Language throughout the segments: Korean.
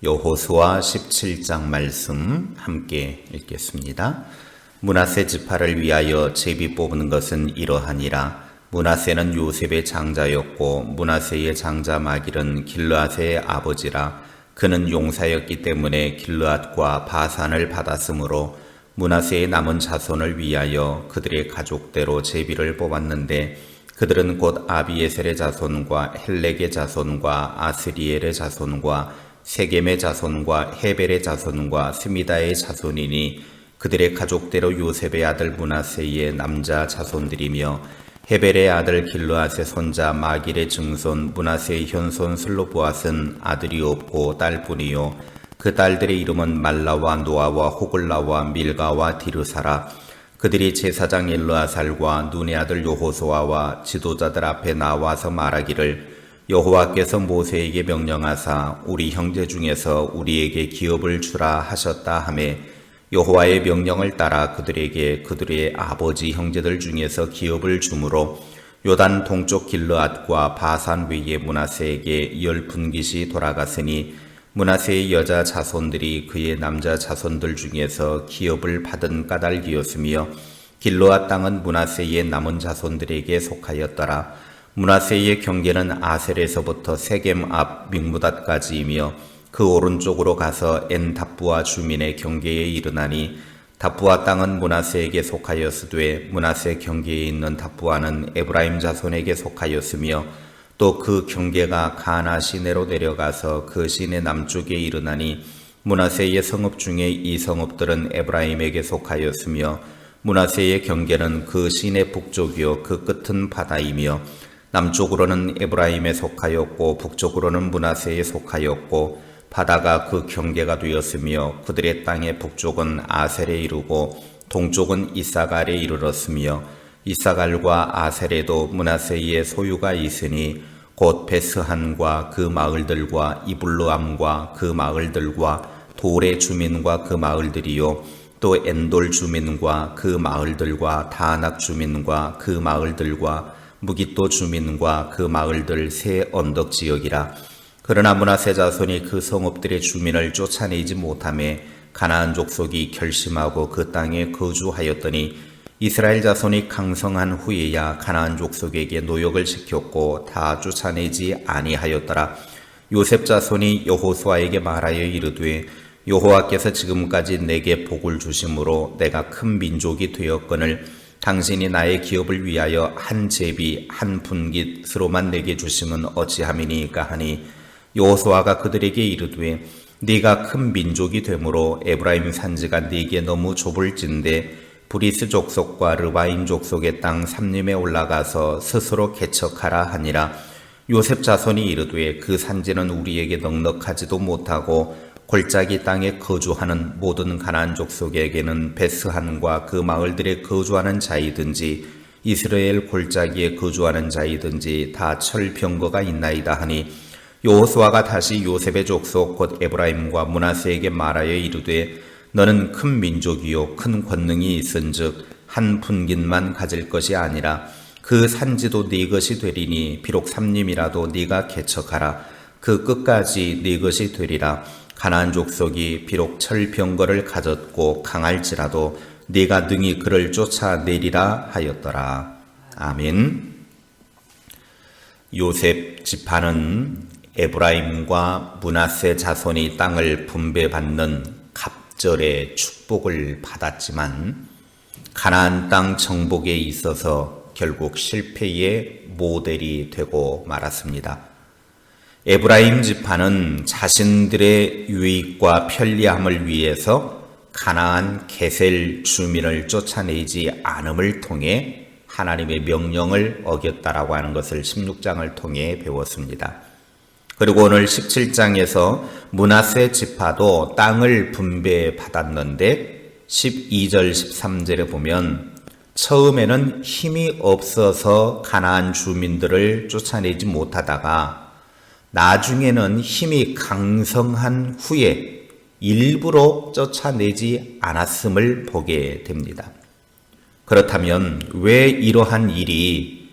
여호수아 17장 말씀 함께 읽겠습니다. 므낫세 지파를 위하여 제비 뽑은 것은 이러하니라. 므낫세는 요셉의 장자였고 므낫세의 장자 마길은 길르앗의 아버지라. 그는 용사였기 때문에 길르앗과 바산을 받았으므로 므낫세의 남은 자손을 위하여 그들의 가족대로 제비를 뽑았는데 그들은 곧 아비에셀의 자손과 헬렉의 자손과 아스리엘의 자손과 세겜의 자손과 헤벨의 자손과 스미다의 자손이니 그들의 가족대로 요셉의 아들 므낫세의 남자 자손들이며 헤벨의 아들 길르앗의 손자 마길의 증손 므낫세의 현손 슬로보앗은 아들이 없고 딸뿐이요 그 딸들의 이름은 말라와 노아와 호글라와 밀가와 디르사라. 그들이 제사장 엘르아살과 눈의 아들 여호수아와 지도자들 앞에 나와서 말하기를 여호와께서 모세에게 명령하사 우리 형제 중에서 우리에게 기업을 주라 하셨다 하매 여호와의 명령을 따라 그들에게 그들의 아버지 형제들 중에서 기업을 주므로 요단 동쪽 길르앗과 바산 외에 므낫세에게 10분깃이 돌아갔으니 므낫세의 여자 자손들이 그의 남자 자손들 중에서 기업을 받은 까닭이었으며 길르앗 땅은 므낫세의 남은 자손들에게 속하였더라. 므낫세의 경계는 아셀에서부터 세겜 앞 믹무닷까지이며 그 오른쪽으로 가서 엔답부아 주민의 경계에 이르나니 답부아 땅은 므낫세에게 속하였으되 므낫세 경계에 있는 답부아는 에브라임 자손에게 속하였으며 또 그 경계가 가나 시내로 내려가서 그 시내 남쪽에 이르나니 므낫세의 성읍 중에 이 성읍들은 에브라임에게 속하였으며 므낫세의 경계는 그 시내 북쪽이요 그 끝은 바다이며 남쪽으로는 에브라임에 속하였고 북쪽으로는 므낫세에 속하였고 바다가 그 경계가 되었으며 그들의 땅의 북쪽은 아셀에 이르고 동쪽은 이사갈에 이르렀으며 이사갈과 아셀에도 므낫세의 소유가 있으니 곧 베스한과 그 마을들과 이블르암과 그 마을들과 돌의 주민과 그 마을들이요 또 엔돌 주민과 그 마을들과 다낙 주민과 그 마을들과 무깃도 주민과 그 마을들 세 언덕 지역이라. 그러나 므낫세 자손이 그 성읍들의 주민을 쫓아내지 못하매 가나안 족속이 결심하고 그 땅에 거주하였더니 이스라엘 자손이 강성한 후에야 가나안 족속에게 노역을 시켰고 다 쫓아내지 아니하였더라. 요셉 자손이 여호수아에게 말하여 이르되 여호와께서 지금까지 내게 복을 주심으로 내가 큰 민족이 되었거늘 당신이 나의 기업을 위하여 한 제비 한 분깃으로만 내게 주심은 어찌함이니까 하니 여호수아가 그들에게 이르되 네가 큰 민족이 되므로 에브라임 산지가 네게 너무 좁을진대 브리스 족속과 르바임 족속의 땅 삼림에 올라가서 스스로 개척하라 하니라. 요셉 자손이 이르되 그 산지는 우리에게 넉넉하지도 못하고 골짜기 땅에 거주하는 모든 가나안 족속에게는 베스한과 그 마을들에 거주하는 자이든지 이스라엘 골짜기에 거주하는 자이든지 다 철병거가 있나이다 하니 여호수아가 다시 요셉의 족속 곧 에브라임과 므낫세에게 말하여 이르되 너는 큰 민족이요 큰 권능이 있은즉 한 분깃만 가질 것이 아니라 그 산지도 네 것이 되리니 비록 삼림이라도 네가 개척하라. 그 끝까지 네 것이 되리라. 가나안 족속이 비록 철병거를 가졌고 강할지라도 네가 능히 그를 쫓아내리라 하였더라. 아멘. 요셉 지파는 에브라임과 므낫세 자손이 땅을 분배받는 갑절의 축복을 받았지만 가나안 땅 정복에 있어서 결국 실패의 모델이 되고 말았습니다. 에브라임 지파는 자신들의 유익과 편리함을 위해서 가나안 게셀 주민을 쫓아내지 않음을 통해 하나님의 명령을 어겼다라고 하는 것을 16장을 통해 배웠습니다. 그리고 오늘 17장에서 므낫세 지파도 땅을 분배받았는데 12절 13절에 보면 처음에는 힘이 없어서 가나안 주민들을 쫓아내지 못하다가 나중에는 힘이 강성한 후에 일부러 쫓아내지 않았음을 보게 됩니다. 그렇다면 왜 이러한 일이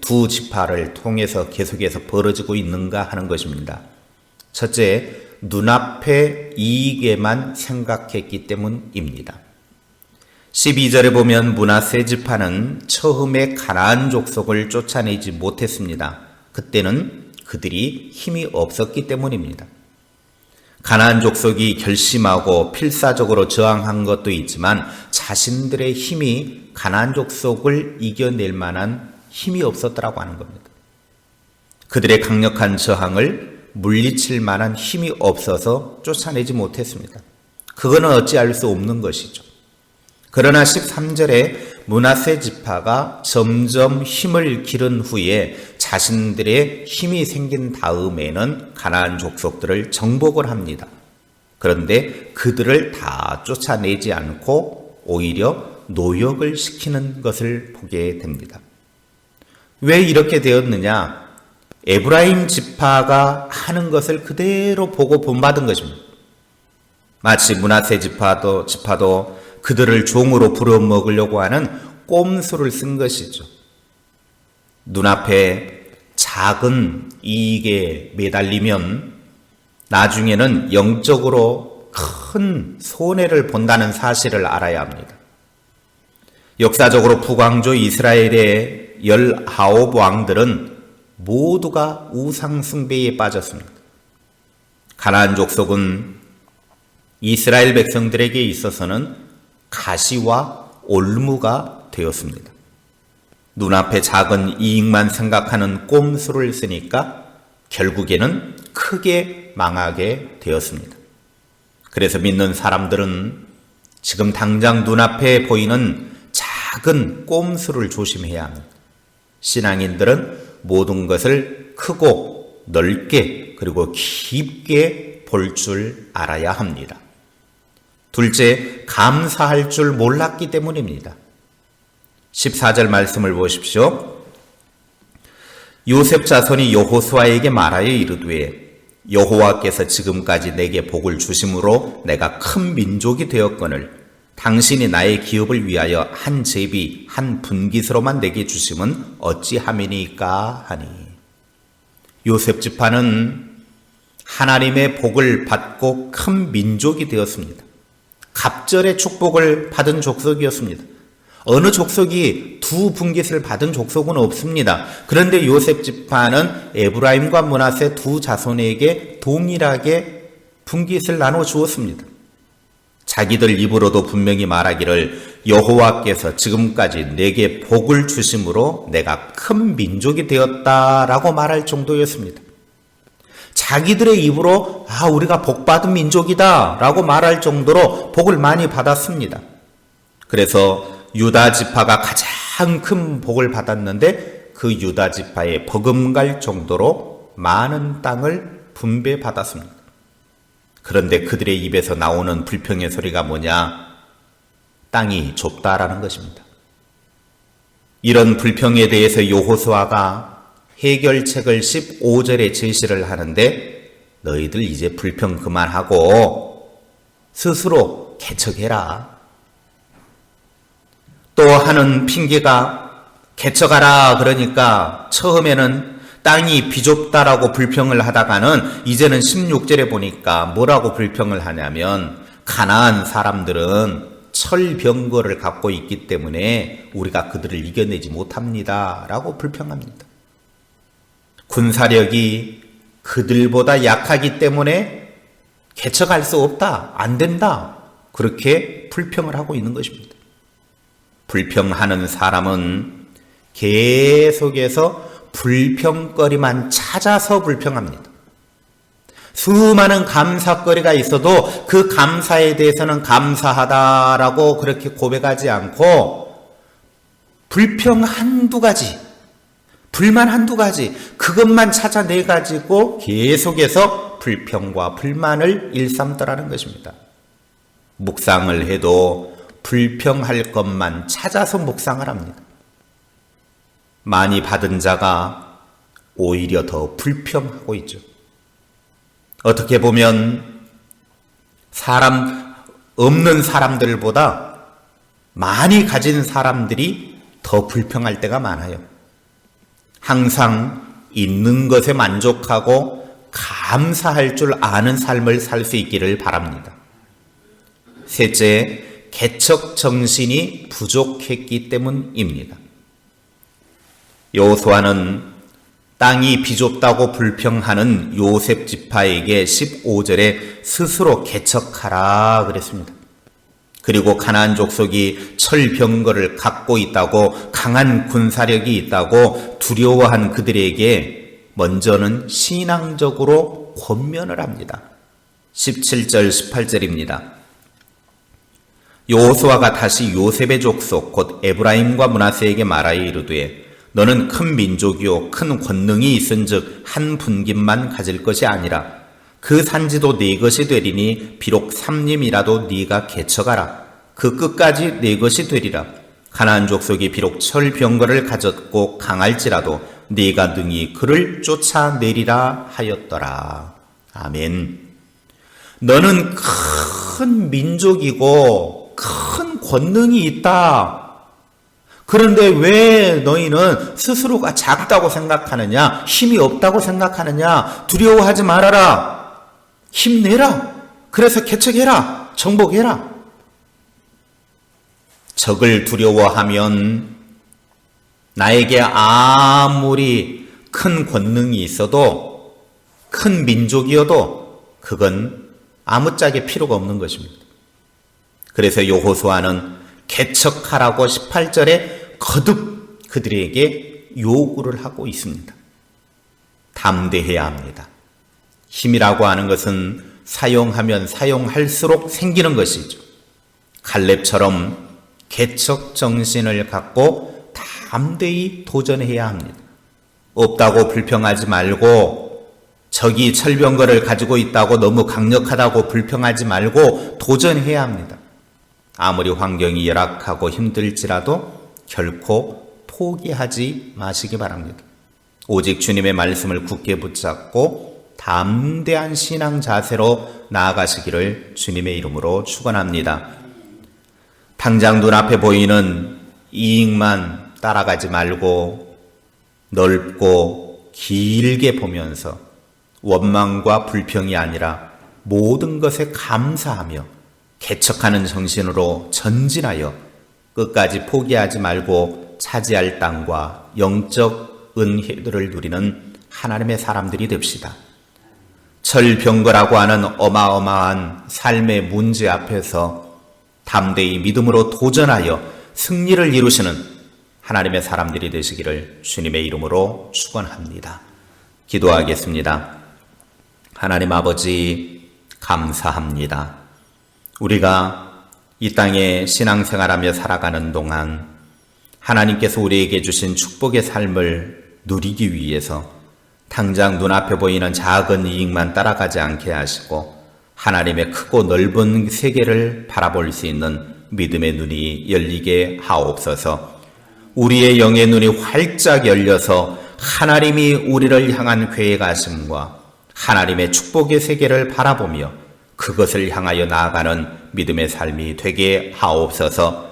두 지파를 통해서 계속해서 벌어지고 있는가 하는 것입니다. 첫째, 눈앞의 이익에만 생각했기 때문입니다. 12절에 보면 므낫세 지파는 처음에 가나안 족속을 쫓아내지 못했습니다. 그때는 그들이 힘이 없었기 때문입니다. 가나안 족속이 결심하고 필사적으로 저항한 것도 있지만 자신들의 힘이 가나안 족속을 이겨낼 만한 힘이 없었더라고 하는 겁니다. 그들의 강력한 저항을 물리칠 만한 힘이 없어서 쫓아내지 못했습니다. 그거는 어찌할 수 없는 것이죠. 그러나 13절에 므낫세 지파가 점점 힘을 기른 후에 자신들의 힘이 생긴 다음에는 가나안 족속들을 정복을 합니다. 그런데 그들을 다 쫓아내지 않고 오히려 노역을 시키는 것을 보게 됩니다. 왜 이렇게 되었느냐? 에브라임 지파가 하는 것을 그대로 보고 본받은 것입니다. 마치 므낫세 지파도 그들을 종으로 부려먹으려고 하는 꼼수를 쓴 것이죠. 눈앞에 작은 이익에 매달리면 나중에는 영적으로 큰 손해를 본다는 사실을 알아야 합니다. 역사적으로 북왕조 이스라엘의 19왕들은 모두가 우상 숭배에 빠졌습니다. 가나안 족속은 이스라엘 백성들에게 있어서는 가시와 올무가 되었습니다. 눈앞에 작은 이익만 생각하는 꼼수를 쓰니까 결국에는 크게 망하게 되었습니다. 그래서 믿는 사람들은 지금 당장 눈앞에 보이는 작은 꼼수를 조심해야 합니다. 신앙인들은 모든 것을 크고 넓게 그리고 깊게 볼 줄 알아야 합니다. 둘째, 감사할 줄 몰랐기 때문입니다. 14절 말씀을 보십시오. 요셉 자손이 여호수아에게 말하여 이르되 여호와께서 지금까지 내게 복을 주심으로 내가 큰 민족이 되었거늘 당신이 나의 기업을 위하여 한 제비 한 분깃으로만 내게 주심은 어찌함이니까 하니. 요셉 지파는 하나님의 복을 받고 큰 민족이 되었습니다. 갑절의 축복을 받은 족속이었습니다. 어느 족속이 두 분깃을 받은 족속은 없습니다. 그런데 요셉 지파는 에브라임과 므낫세 두 자손에게 동일하게 분깃을 나눠 주었습니다. 자기들 입으로도 분명히 말하기를 여호와께서 지금까지 내게 복을 주심으로 내가 큰 민족이 되었다라고 말할 정도였습니다. 자기들의 입으로 우리가 복받은 민족이다 라고 말할 정도로 복을 많이 받았습니다. 그래서 유다 지파가 가장 큰 복을 받았는데 그 유다 지파에 버금갈 정도로 많은 땅을 분배받았습니다. 그런데 그들의 입에서 나오는 불평의 소리가 뭐냐? 땅이 좁다라는 것입니다. 이런 불평에 대해서 여호수아가 해결책을 15절에 제시를 하는데 너희들 이제 불평 그만하고 스스로 개척해라. 또 하는 핑계가 개척하라 그러니까 처음에는 땅이 비좁다라고 불평을 하다가는 이제는 16절에 보니까 뭐라고 불평을 하냐면 가나안 사람들은 철병거를 갖고 있기 때문에 우리가 그들을 이겨내지 못합니다 라고 불평합니다. 군사력이 그들보다 약하기 때문에 개척할 수 없다, 안 된다 그렇게 불평을 하고 있는 것입니다. 불평하는 사람은 계속해서 불평거리만 찾아서 불평합니다. 수많은 감사거리가 있어도 그 감사에 대해서는 감사하다라고 그렇게 고백하지 않고 불평 한두 가지, 불만 한두 가지 그것만 찾아내가지고 계속해서 불평과 불만을 일삼더라는 것입니다. 묵상을 해도 불평할 것만 찾아서 묵상을 합니다. 많이 받은 자가 오히려 더 불평하고 있죠. 어떻게 보면 사람 없는 사람들보다 많이 가진 사람들이 더 불평할 때가 많아요. 항상 있는 것에 만족하고 감사할 줄 아는 삶을 살 수 있기를 바랍니다. 셋째, 개척 정신이 부족했기 때문입니다. 여호수아는 땅이 비좁다고 불평하는 요셉 지파에게 15절에 스스로 개척하라 그랬습니다. 그리고 가나안 족속이 철병거를 갖고 있다고, 강한 군사력이 있다고 두려워한 그들에게 먼저는 신앙적으로 권면을 합니다. 17절 18절입니다. 여호수아가 다시 요셉의 족속 곧 에브라임과 므낫세에게 말하여 이르되 너는 큰 민족이요 큰 권능이 있은즉 한 분깃만 가질 것이 아니라 그 산지도 네 것이 되리니 비록 삼림이라도 네가 개척하라. 그 끝까지 네 것이 되리라. 가나안 족속이 비록 철병거를 가졌고 강할지라도 네가 능히 그를 쫓아내리라 하였더라. 아멘. 너는 큰 민족이고 큰 권능이 있다. 그런데 왜 너희는 스스로가 작다고 생각하느냐? 힘이 없다고 생각하느냐? 두려워하지 말아라. 힘내라. 그래서 개척해라. 정복해라. 적을 두려워하면 나에게 아무리 큰 권능이 있어도, 큰 민족이어도 그건 아무짝에 필요가 없는 것입니다. 그래서 여호수아는 개척하라고 18절에 거듭 그들에게 요구를 하고 있습니다. 담대해야 합니다. 힘이라고 하는 것은 사용하면 사용할수록 생기는 것이죠. 갈렙처럼 개척 정신을 갖고 담대히 도전해야 합니다. 없다고 불평하지 말고, 적이 철병거를 가지고 있다고 너무 강력하다고 불평하지 말고 도전해야 합니다. 아무리 환경이 열악하고 힘들지라도 결코 포기하지 마시기 바랍니다. 오직 주님의 말씀을 굳게 붙잡고 담대한 신앙 자세로 나아가시기를 주님의 이름으로 축원합니다. 당장 눈앞에 보이는 이익만 따라가지 말고 넓고 길게 보면서 원망과 불평이 아니라 모든 것에 감사하며 개척하는 정신으로 전진하여 끝까지 포기하지 말고 차지할 땅과 영적 은혜들을 누리는 하나님의 사람들이 됩시다. 철병거라고 하는 어마어마한 삶의 문제 앞에서 담대히 믿음으로 도전하여 승리를 이루시는 하나님의 사람들이 되시기를 주님의 이름으로 축원합니다. 기도하겠습니다. 하나님 아버지, 감사합니다. 우리가 이 땅에 신앙생활하며 살아가는 동안 하나님께서 우리에게 주신 축복의 삶을 누리기 위해서 당장 눈앞에 보이는 작은 이익만 따라가지 않게 하시고 하나님의 크고 넓은 세계를 바라볼 수 있는 믿음의 눈이 열리게 하옵소서. 우리의 영의 눈이 활짝 열려서 하나님이 우리를 향한 계획하심과 하나님의 축복의 세계를 바라보며 그것을 향하여 나아가는 믿음의 삶이 되게 하옵소서.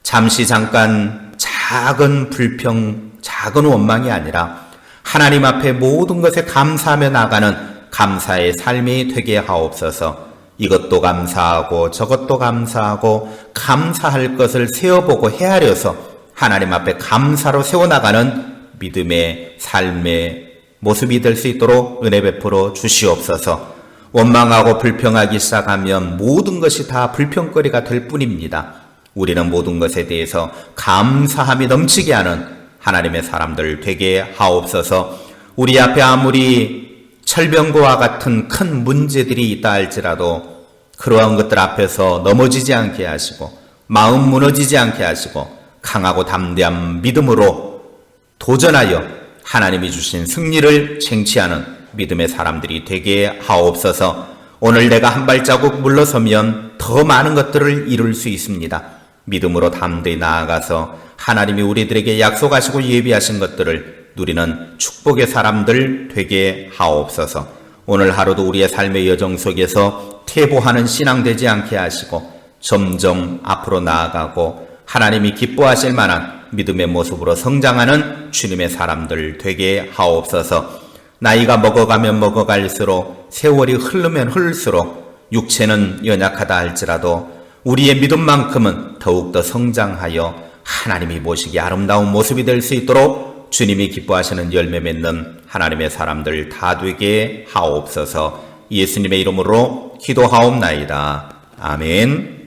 잠깐 작은 불평, 작은 원망이 아니라 하나님 앞에 모든 것에 감사하며 나아가는 감사의 삶이 되게 하옵소서. 이것도 감사하고 저것도 감사하고 감사할 것을 세어보고 헤아려서 하나님 앞에 감사로 세워나가는 믿음의 삶의 모습이 될 수 있도록 은혜 베풀어 주시옵소서. 원망하고 불평하기 시작하면 모든 것이 다 불평거리가 될 뿐입니다. 우리는 모든 것에 대해서 감사함이 넘치게 하는 하나님의 사람들 되게 하옵소서. 우리 앞에 아무리 철병거와 같은 큰 문제들이 있다 할지라도 그러한 것들 앞에서 넘어지지 않게 하시고 마음 무너지지 않게 하시고 강하고 담대한 믿음으로 도전하여 하나님이 주신 승리를 쟁취하는 믿음의 사람들이 되게 하옵소서. 오늘 내가 한 발자국 물러서면 더 많은 것들을 이룰 수 있습니다. 믿음으로 담대히 나아가서 하나님이 우리들에게 약속하시고 예비하신 것들을 누리는 축복의 사람들 되게 하옵소서. 오늘 하루도 우리의 삶의 여정 속에서 퇴보하는 신앙 되지 않게 하시고 점점 앞으로 나아가고 하나님이 기뻐하실 만한 믿음의 모습으로 성장하는 주님의 사람들 되게 하옵소서. 나이가 먹어가면 먹어갈수록 세월이 흐르면 흐를수록 육체는 연약하다 할지라도 우리의 믿음만큼은 더욱더 성장하여 하나님이 보시기에 아름다운 모습이 될 수 있도록 주님이 기뻐하시는 열매 맺는 하나님의 사람들 다 되게 하옵소서. 예수님의 이름으로 기도하옵나이다. 아멘.